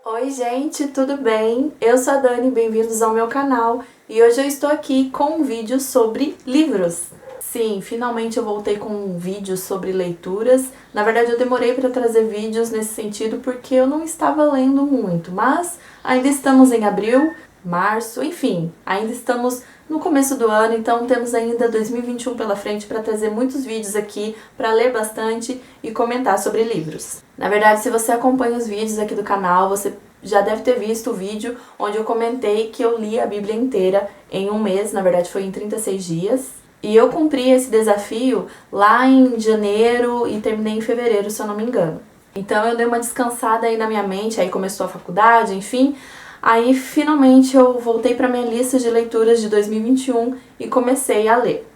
Oi gente, tudo bem? Eu sou a Dani, bem-vindos ao meu canal e hoje eu estou aqui com um vídeo sobre livros. Sim, finalmente eu voltei com um vídeo sobre leituras. Na verdade eu demorei para trazer vídeos nesse sentido porque eu não estava lendo muito, mas ainda estamos em abril, março, enfim, ainda estamos no começo do ano, então temos ainda 2021 pela frente para trazer muitos vídeos aqui para ler bastante e comentar sobre livros. Na verdade, se você acompanha os vídeos aqui do canal, você já deve ter visto o vídeo onde eu comentei que eu li a Bíblia inteira em um mês, na verdade foi em 36 dias. E eu cumpri esse desafio lá em janeiro e terminei em fevereiro, se eu não me engano. Então eu dei uma descansada aí na minha mente, aí começou a faculdade, enfim. Aí finalmente eu voltei para minha lista de leituras de 2021 e comecei a ler.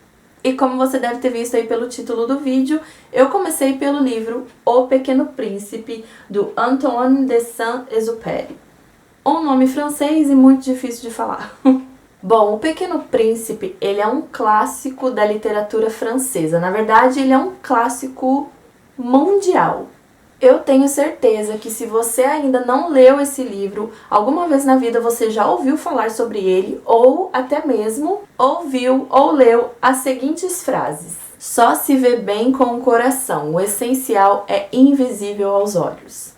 E como você deve ter visto aí pelo título do vídeo, eu comecei pelo livro O Pequeno Príncipe, do Antoine de Saint-Exupéry. Um nome francês e muito difícil de falar. Bom, O Pequeno Príncipe, ele é um clássico da literatura francesa. Na verdade, ele é um clássico mundial. Eu tenho certeza que se você ainda não leu esse livro, alguma vez na vida você já ouviu falar sobre ele, ou até mesmo ouviu ou leu as seguintes frases: só se vê bem com o coração, o essencial é invisível aos olhos.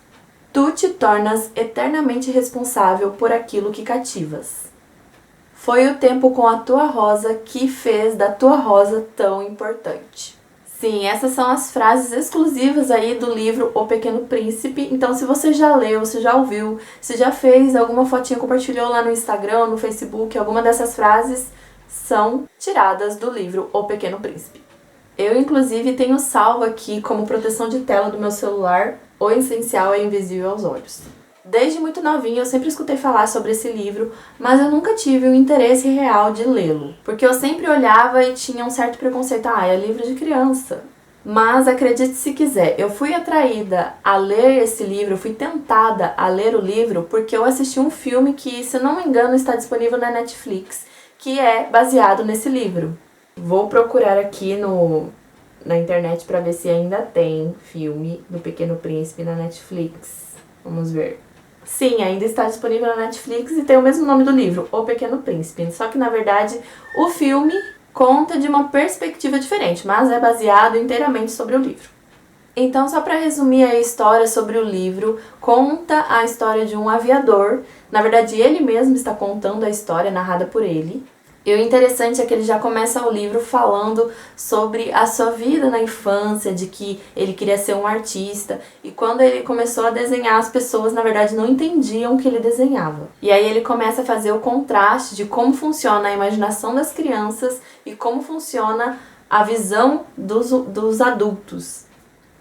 Tu te tornas eternamente responsável por aquilo que cativas. Foi o tempo com a tua rosa que fez da tua rosa tão importante. Sim, essas são as frases exclusivas aí do livro O Pequeno Príncipe. Então, se você já leu, se já ouviu, se já fez alguma fotinha, compartilhou lá no Instagram, no Facebook, alguma dessas frases são tiradas do livro O Pequeno Príncipe. Eu, inclusive, tenho salvo aqui como proteção de tela do meu celular O Essencial é Invisível aos Olhos. Desde muito novinha eu sempre escutei falar sobre esse livro, mas eu nunca tive o interesse real de lê-lo, porque eu sempre olhava e tinha um certo preconceito, é livro de criança. Mas acredite se quiser, eu fui atraída a ler esse livro, fui tentada a ler o livro porque eu assisti um filme que, se não me engano, está disponível na Netflix, que é baseado nesse livro. Vou procurar aqui na internet para ver se ainda tem filme do Pequeno Príncipe na Netflix. Vamos ver. Sim, ainda está disponível na Netflix e tem o mesmo nome do livro, O Pequeno Príncipe. Só que, na verdade, o filme conta de uma perspectiva diferente, mas é baseado inteiramente sobre o livro. Então, só para resumir a história sobre o livro, conta a história de um aviador. Na verdade, ele mesmo está contando a história narrada por ele. E o interessante é que ele já começa o livro falando sobre a sua vida na infância, de que ele queria ser um artista. E quando ele começou a desenhar, as pessoas, na verdade, não entendiam o que ele desenhava. E aí ele começa a fazer o contraste de como funciona a imaginação das crianças e como funciona a visão dos adultos.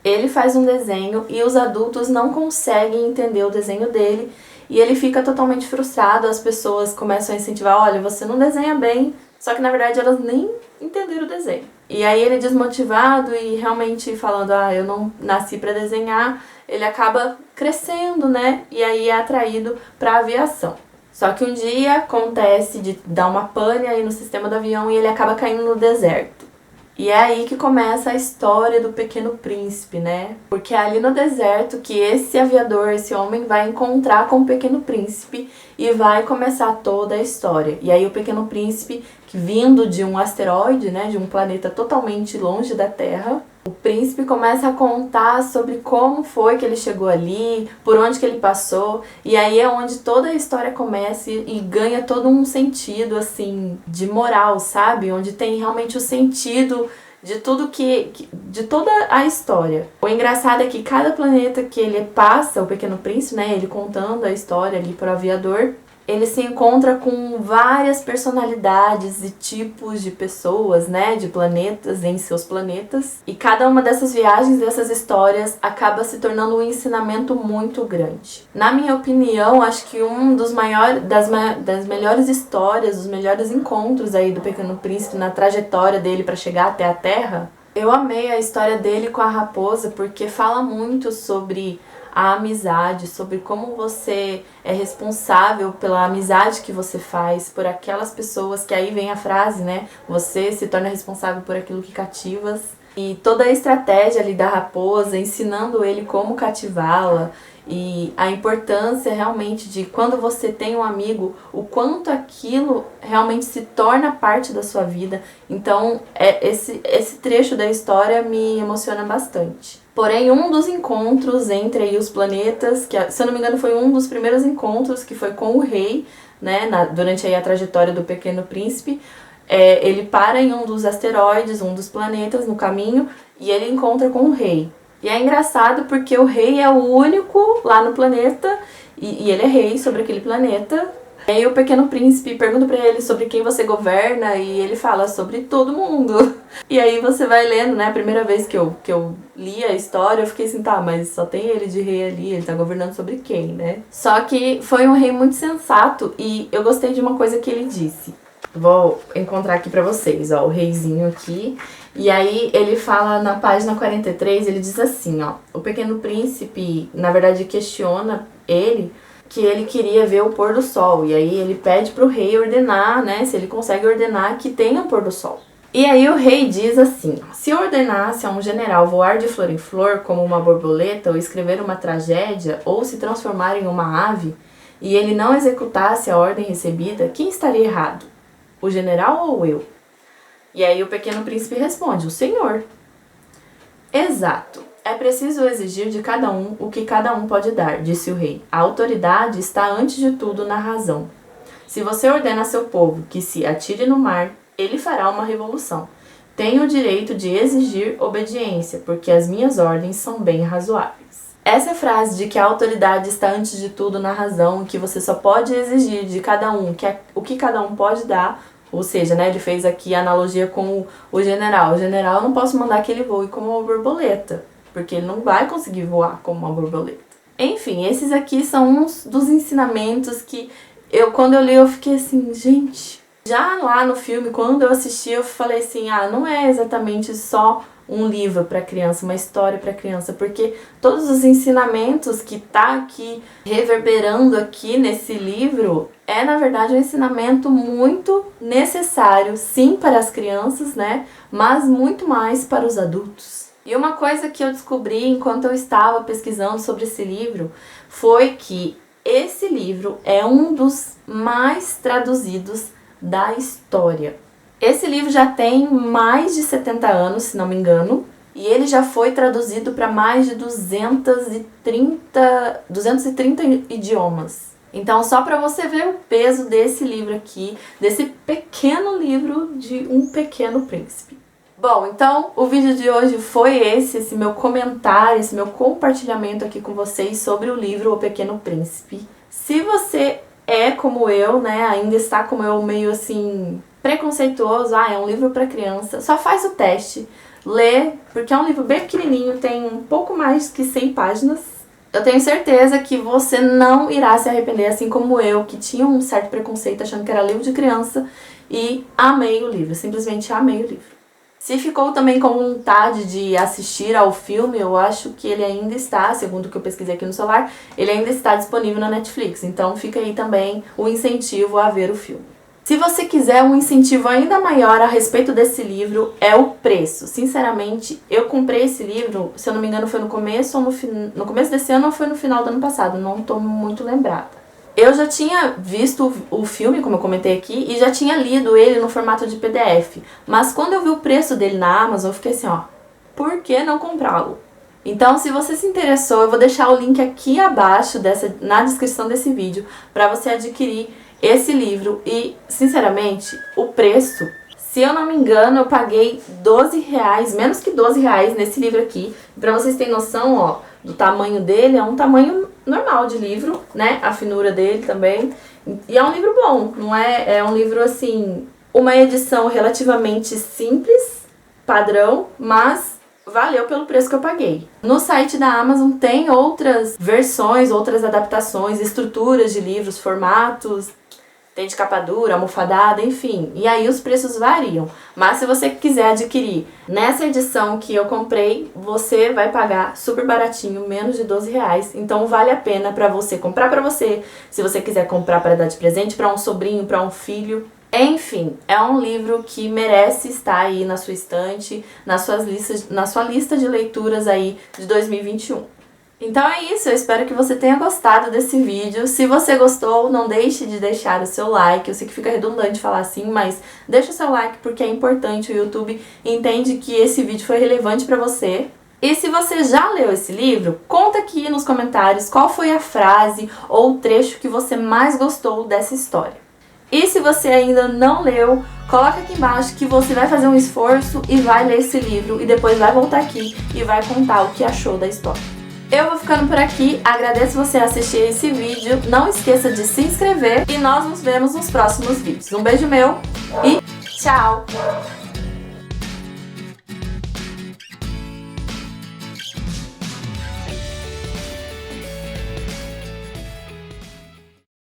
Ele faz um desenho e os adultos não conseguem entender o desenho dele. E ele fica totalmente frustrado, as pessoas começam a incentivar, olha, você não desenha bem, só que na verdade elas nem entenderam o desenho. E aí ele desmotivado e realmente falando, eu não nasci para desenhar, ele acaba crescendo, né? E aí é atraído para a aviação. Só que um dia acontece de dar uma pane aí no sistema do avião e ele acaba caindo no deserto. E é aí que começa a história do Pequeno Príncipe, né? Porque é ali no deserto que esse aviador, esse homem, vai encontrar com o Pequeno Príncipe e vai começar toda a história. E aí o Pequeno Príncipe, que vindo de um asteroide, né, de um planeta totalmente longe da Terra, o príncipe começa a contar sobre como foi que ele chegou ali, por onde que ele passou, e aí é onde toda a história começa e ganha todo um sentido, assim, de moral, sabe? Onde tem realmente o sentido de tudo de toda a história. O engraçado é que cada planeta que ele passa, o Pequeno Príncipe, né, ele contando a história ali para o aviador, ele se encontra com várias personalidades e tipos de pessoas, né, de planetas em seus planetas. E cada uma dessas viagens, dessas histórias, acaba se tornando um ensinamento muito grande. Na minha opinião, acho que um dos das melhores histórias, os melhores encontros aí do Pequeno Príncipe na trajetória dele para chegar até a Terra, eu amei a história dele com a raposa porque fala muito sobre a amizade, sobre como você é responsável pela amizade que você faz, por aquelas pessoas, que aí vem a frase, né? Você se torna responsável por aquilo que cativas. E toda a estratégia ali da raposa, ensinando ele como cativá-la e a importância realmente de quando você tem um amigo, o quanto aquilo realmente se torna parte da sua vida. Então, esse trecho da história me emociona bastante. Porém, um dos encontros entre aí os planetas, que se eu não me engano foi um dos primeiros encontros, que foi com o rei, né, durante aí a trajetória do Pequeno Príncipe, ele para em um dos asteroides, um dos planetas no caminho, e ele encontra com o rei. E é engraçado porque o rei é o único lá no planeta, e ele é rei sobre aquele planeta. E aí o Pequeno Príncipe pergunta pra ele sobre quem você governa, e ele fala sobre todo mundo. E aí você vai lendo, né, a primeira vez que eu li a história, eu fiquei assim, tá, mas só tem ele de rei ali, ele tá governando sobre quem, né? Só que foi um rei muito sensato, e eu gostei de uma coisa que ele disse. Vou encontrar aqui pra vocês, ó, o reizinho aqui. E aí ele fala na página 43, ele diz assim, ó, o Pequeno Príncipe, na verdade, questiona ele, que ele queria ver o pôr do sol. E aí ele pede pro rei ordenar, né, se ele consegue ordenar que tenha pôr do sol. E aí o rei diz assim, ó, se eu ordenasse a um general voar de flor em flor como uma borboleta, ou escrever uma tragédia, ou se transformar em uma ave, e ele não executasse a ordem recebida, quem estaria errado? O general ou eu? E aí o Pequeno Príncipe responde, o senhor. Exato. É preciso exigir de cada um o que cada um pode dar, disse o rei. A autoridade está antes de tudo na razão. Se você ordena a seu povo que se atire no mar, ele fará uma revolução. Tenho o direito de exigir obediência, porque as minhas ordens são bem razoáveis. Essa frase de que a autoridade está antes de tudo na razão, que você só pode exigir de cada um o que cada um pode dar, ou seja, né, ele fez aqui a analogia com o general. O general eu não posso mandar que ele voe como uma borboleta, porque ele não vai conseguir voar como uma borboleta. Enfim, esses aqui são uns dos ensinamentos que quando eu li, eu fiquei assim, gente... Já lá no filme, quando eu assisti, eu falei assim, não é exatamente só um livro para criança, uma história para criança, porque todos os ensinamentos que tá aqui reverberando aqui nesse livro na verdade um ensinamento muito necessário, sim, para as crianças, né, mas muito mais para os adultos. E uma coisa que eu descobri enquanto eu estava pesquisando sobre esse livro foi que esse livro é um dos mais traduzidos da história. Esse livro já tem mais de 70 anos, se não me engano, e ele já foi traduzido para mais de 230 idiomas. Então, só para você ver o peso desse livro aqui, desse pequeno livro de um pequeno príncipe. Bom, então o vídeo de hoje foi esse meu comentário, esse meu compartilhamento aqui com vocês sobre o livro O Pequeno Príncipe. Se você como eu, né, ainda está como eu meio assim, preconceituoso, é um livro para criança, só faz o teste, lê, porque é um livro bem pequenininho, tem um pouco mais que 100 páginas. Eu tenho certeza que você não irá se arrepender, assim como eu, que tinha um certo preconceito achando que era livro de criança, e amei o livro, simplesmente amei o livro. Se ficou também com vontade de assistir ao filme, eu acho que ele ainda está, segundo o que eu pesquisei aqui no celular, ele ainda está disponível na Netflix. Então fica aí também o incentivo a ver o filme. Se você quiser um incentivo ainda maior a respeito desse livro, é o preço. Sinceramente, eu comprei esse livro, se eu não me engano foi no começo desse ano ou foi no final do ano passado, não estou muito lembrada. Eu já tinha visto o filme, como eu comentei aqui, e já tinha lido ele no formato de PDF. Mas quando eu vi o preço dele na Amazon, eu fiquei assim, por que não comprá-lo? Então, se você se interessou, eu vou deixar o link aqui abaixo, na descrição desse vídeo, para você adquirir esse livro. E, sinceramente, o preço, se eu não me engano, eu paguei R$12, menos que R$12 nesse livro aqui. Para vocês terem noção, do tamanho dele, é um tamanho normal de livro, né? A finura dele também. E é um livro bom, não é um livro assim, uma edição relativamente simples, padrão, mas valeu pelo preço que eu paguei. No site da Amazon tem outras versões, outras adaptações, estruturas de livros, formatos, tem de capa dura, almofadada, enfim. E aí os preços variam. Mas se você quiser adquirir nessa edição que eu comprei, você vai pagar super baratinho, menos de R$12. Então vale a pena para você comprar para você, se você quiser comprar para dar de presente para um sobrinho, para um filho. Enfim, é um livro que merece estar aí na sua estante, na sua lista de leituras aí de 2021. Então é isso, eu espero que você tenha gostado desse vídeo. Se você gostou, não deixe de deixar o seu like. Eu sei que fica redundante falar assim, mas deixa o seu like porque é importante. O YouTube entende que esse vídeo foi relevante pra você. E se você já leu esse livro, conta aqui nos comentários qual foi a frase ou o trecho que você mais gostou dessa história. E se você ainda não leu, coloca aqui embaixo que você vai fazer um esforço e vai ler esse livro e depois vai voltar aqui e vai contar o que achou da história. Eu vou ficando por aqui, agradeço você assistir esse vídeo, não esqueça de se inscrever e nós nos vemos nos próximos vídeos. Um beijo meu e tchau!